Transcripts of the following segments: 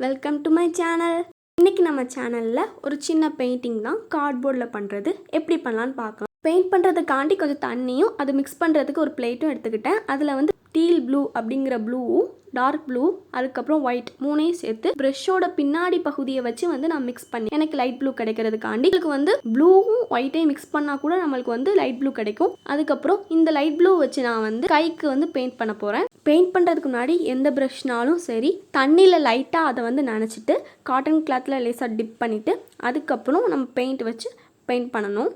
Welcome to my channel. இன்றைக்கி நம்ம சேனலில் ஒரு சின்ன பெயிண்டிங் தான் கார்ட்போர்டில் பண்ணுறது எப்படி பண்ணலான்னு பார்க்கலாம். பெயிண்ட் பண்ணுறதுக்காண்டி கொஞ்சம் தண்ணியும் அது மிக்ஸ் பண்ணுறதுக்கு ஒரு பிளேட்டும் எடுத்துக்கிட்டேன். அதில் வந்து டீல் ப்ளூ அப்படிங்கிற ப்ளூவும் டார்க் ப்ளூ அதுக்கப்புறம் ஒயிட் மூணையும் சேர்த்து ப்ரெஷ்ஷோட பின்னாடி பகுதியை வச்சு வந்து நான் மிக்ஸ் பண்ணி எனக்கு லைட் ப்ளூ கிடைக்கிறதுக்காண்டி இதுக்கு வந்து ப்ளூவும் ஒயிட்டையும் மிக்ஸ் பண்ணால் கூட நம்மளுக்கு வந்து லைட் ப்ளூ கிடைக்கும். அதுக்கப்புறம் இந்த லைட் ப்ளூ வச்சு நான் வந்து கைக்கு வந்து பெயிண்ட் பண்ண போகிறேன். பெயிண்ட் பண்ணுறதுக்கு முன்னாடி எந்த ப்ரஷ்னாலும் சரி தண்ணியில் லைட்டாக அதை வந்து நனைச்சிட்டு காட்டன் கிளாத்தில் லேசாக டிப் பண்ணிவிட்டு அதுக்கப்புறம் நம்ம பெயிண்ட் வச்சு பெயிண்ட் பண்ணணும்.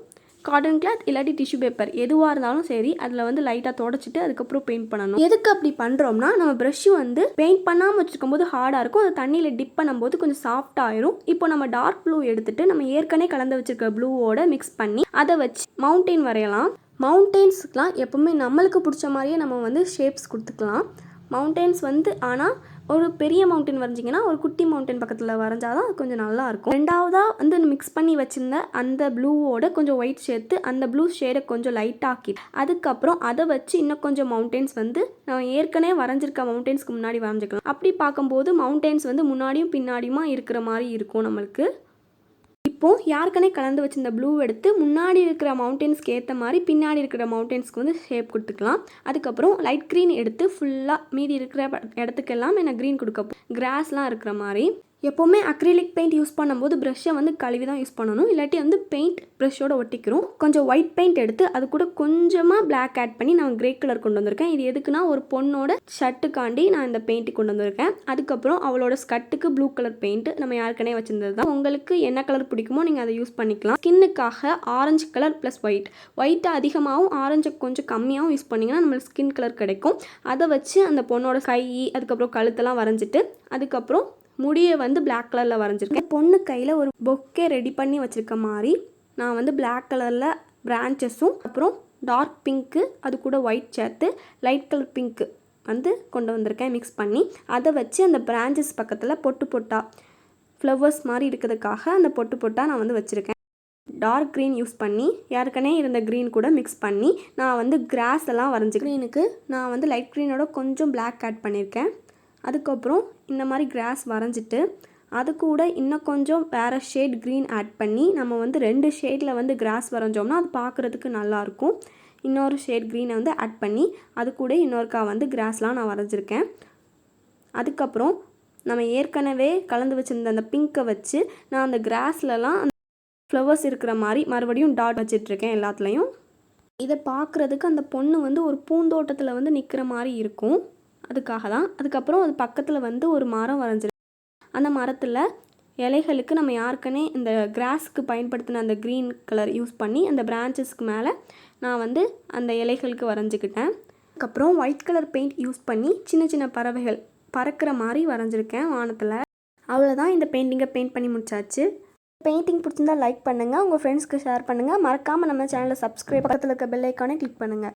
காட்டன் கிளாத் இல்லாட்டி டிஷ்யூ பேப்பர் எதுவாக இருந்தாலும் சரி அதில் வந்து லைட்டாக தொடச்சிட்டு அதுக்கப்புறம் பெயிண்ட் பண்ணணும். எதுக்கு அப்படி பண்ணுறோம்னா நம்ம ப்ரஷ்ஷு வந்து பெயிண்ட் பண்ணாமல் வச்சுருக்கும் போது ஹார்டாக இருக்கும், அது தண்ணியில் டிப் பண்ணும்போது கொஞ்சம் சாஃப்ட் ஆயிரும். இப்போ நம்ம டார்க் ப்ளூ எடுத்துகிட்டு நம்ம ஏற்கனவே கலந்து வச்சுருக்க ப்ளூவோட மிக்ஸ் பண்ணி அதை வச்சு மவுண்டெயின் வரையலாம். மவுண்டெயின்ஸுக்கெலாம் எப்போவுமே நம்மளுக்கு பிடிச்ச மாதிரியே நம்ம வந்து ஷேப்ஸ் கொடுத்துக்கலாம். மவுண்டெயின்ஸ் வந்து ஆனால் ஒரு பெரிய மவுண்டன் வரைஞ்சிங்கன்னா ஒரு குட்டி மவுண்டன் பக்கத்தில் வரைஞ்சாதான் அது கொஞ்சம் நல்லாயிருக்கும். ரெண்டாவதாக வந்து மிக்ஸ் பண்ணி வச்சுருந்த அந்த ப்ளூவோட கொஞ்சம் ஒயிட் சேர்த்து அந்த ப்ளூ ஷேடை கொஞ்சம் லைட் ஆக்கி அதுக்கப்புறம் அதை வச்சு இன்னும் கொஞ்சம் மவுண்டெயின்ஸ் வந்து நம்ம ஏற்கனவே வரைஞ்சிருக்க மவுண்டெயின்ஸ்க்கு முன்னாடி வரைஞ்சிக்கலாம். அப்படி பார்க்கும்போது மவுண்டெயின்ஸ் வந்து முன்னாடியும் பின்னாடியுமா இருக்கிற மாதிரி இருக்கும் நம்மளுக்கு. இப்போது யாருக்கனே கலந்து வச்சிருந்த ப்ளூ எடுத்து முன்னாடி இருக்கிற மவுண்டெயின்ஸ்க்கு ஏற்ற மாதிரி பின்னாடி இருக்கிற மவுண்டெயின்ஸ்க்கு வந்து ஷேப் கொடுத்துக்கலாம். அதுக்கப்புறம் லைட் க்ரீன் எடுத்து ஃபுல்லாக மீதி இருக்கிற இடத்துக்கெல்லாம் என்ன க்ரீன் கொடுக்க கிராஸ்லாம் இருக்கிற மாதிரி. எப்போவுமே அக்ரிலிக் பெயிண்ட் யூஸ் பண்ணும்போது ப்ரஷ்ஷை வந்து கழுவி தான் யூஸ் பண்ணணும், இல்லாட்டி வந்து பெயிண்ட் ப்ரஷ்ஷோட ஒட்டிக்கிறோம். கொஞ்சம் ஒயிட் பெயிண்ட் எடுத்து அது கூட கொஞ்சமாக பிளாக் ஆட் பண்ணி நான் கிரே கலர் கொண்டு வந்திருக்கேன். இது எதுக்குன்னா ஒரு பொண்ணோட ஷர்ட்டுக்காண்டி நான் இந்த பெயிண்ட் கொண்டு வந்திருக்கேன். அதுக்கப்புறம் அவளோட ஸ்கர்ட்டுக்கு ப்ளூ கலர் பெயிண்ட் நம்ம யாருக்கனே வச்சிருந்தது தான். உங்களுக்கு என்ன கலர் பிடிக்குமோ நீங்கள் அதை யூஸ் பண்ணிக்கலாம். ஸ்கின்னுக்காக ஆரஞ்சு கலர் ப்ளஸ் ஒயிட்டை அதிகமாகவும் ஆரஞ்சை கொஞ்சம் கம்மியாகவும் யூஸ் பண்ணிங்கன்னா நம்மளுக்கு ஸ்கின் கலர் கிடைக்கும். அதை வச்சு அந்த பொண்ணோட கை அதுக்கப்புறம் கழுத்தெல்லாம் வரைஞ்சிட்டு அதுக்கப்புறம் முடியை வந்து பிளாக் கலரில் வரைஞ்சிருக்கேன். பொண்ணு கையில் ஒரு பொக்கே ரெடி பண்ணி வச்சுருக்க மாதிரி நான் வந்து பிளாக் கலரில் பிரான்ச்சஸும் அப்புறம் டார்க் பிங்க்கு அது கூட ஒயிட் சேர்த்து லைட் கலர் பிங்க்கு வந்து கொண்டு வந்திருக்கேன் மிக்ஸ் பண்ணி. அதை வச்சு அந்த பிரான்ச்சஸ் பக்கத்தில் பொட்டு பொட்டா ஃப்ளவர்ஸ் மாதிரி இருக்கிறதுக்காக அந்த பொட்டு பொட்டா நான் வந்து வச்சுருக்கேன். டார்க் க்ரீன் யூஸ் பண்ணி ஏற்கனவே இருந்த க்ரீன் கூட மிக்ஸ் பண்ணி நான் வந்து கிராஸ் எல்லாம் வரைஞ்சி க்ரீனுக்கு நான் வந்து லைட் க்ரீனோட கொஞ்சம் பிளாக் ஆட் பண்ணியிருக்கேன். அதுக்கப்புறம் இந்த மாதிரி கிராஸ் வரைஞ்சிட்டு அது கூட இன்னும் கொஞ்சம் வேறு ஷேட் க்ரீன் ஆட் பண்ணி நம்ம வந்து 2 ஷேடில் வந்து கிராஸ் வரைஞ்சோம்னா அது பார்க்குறதுக்கு நல்லாயிருக்கும். இன்னொரு ஷேட் க்ரீனை வந்து ஆட் பண்ணி அது கூட இன்னொருக்கா வந்து கிராஸ்லாம் நான் வரைஞ்சிருக்கேன். அதுக்கப்புறம் நம்ம ஏற்கனவே கலந்து வச்சுருந்த அந்த பிங்க்கை வச்சு நான் அந்த கிராஸ்லலாம் அந்த ஃப்ளவர்ஸ் இருக்கிற மாதிரி மறுபடியும் டாட் வச்சிட்ருக்கேன் எல்லாத்துலேயும். இதை பார்க்குறதுக்கு அந்த பொண்ணு வந்து ஒரு பூந்தோட்டத்தில் வந்து நிற்கிற மாதிரி இருக்கும், அதுக்காக தான். அதுக்கப்புறம் அது பக்கத்தில் வந்து ஒரு மரம் வரைஞ்சிருக்கு. அந்த மரத்தில் இலைகளுக்கு நம்ம யாருக்கனே இந்த கிராஸ்க்கு பயன்படுத்தின அந்த க்ரீன் கலர் யூஸ் பண்ணி அந்த பிரான்ச்சஸ்க்கு மேலே நான் வந்து அந்த இலைகளுக்கு வரைஞ்சிக்கிட்டேன். அதுக்கப்புறம் ஒயிட் கலர் பெயிண்ட் யூஸ் பண்ணி சின்ன சின்ன பறவைகள் பறக்கிற மாதிரி வரைஞ்சிருக்கேன் வானத்தில். அவ்வளோதான், இந்த பெயிண்டிங்கை பெயிண்ட் பண்ணி முடிச்சாச்சு. பெயிண்டிங் பிடிச்சிருந்தா லைக் பண்ணுங்கள், உங்கள் ஃப்ரெண்ட்ஸ்க்கு ஷேர் பண்ணுங்கள். மறக்காமல் நம்ம சேனலை சப்ஸ்கிரைப் பக்கத்தில் இருக்க பெல் ஐக்கானே கிளிக் பண்ணுங்கள்.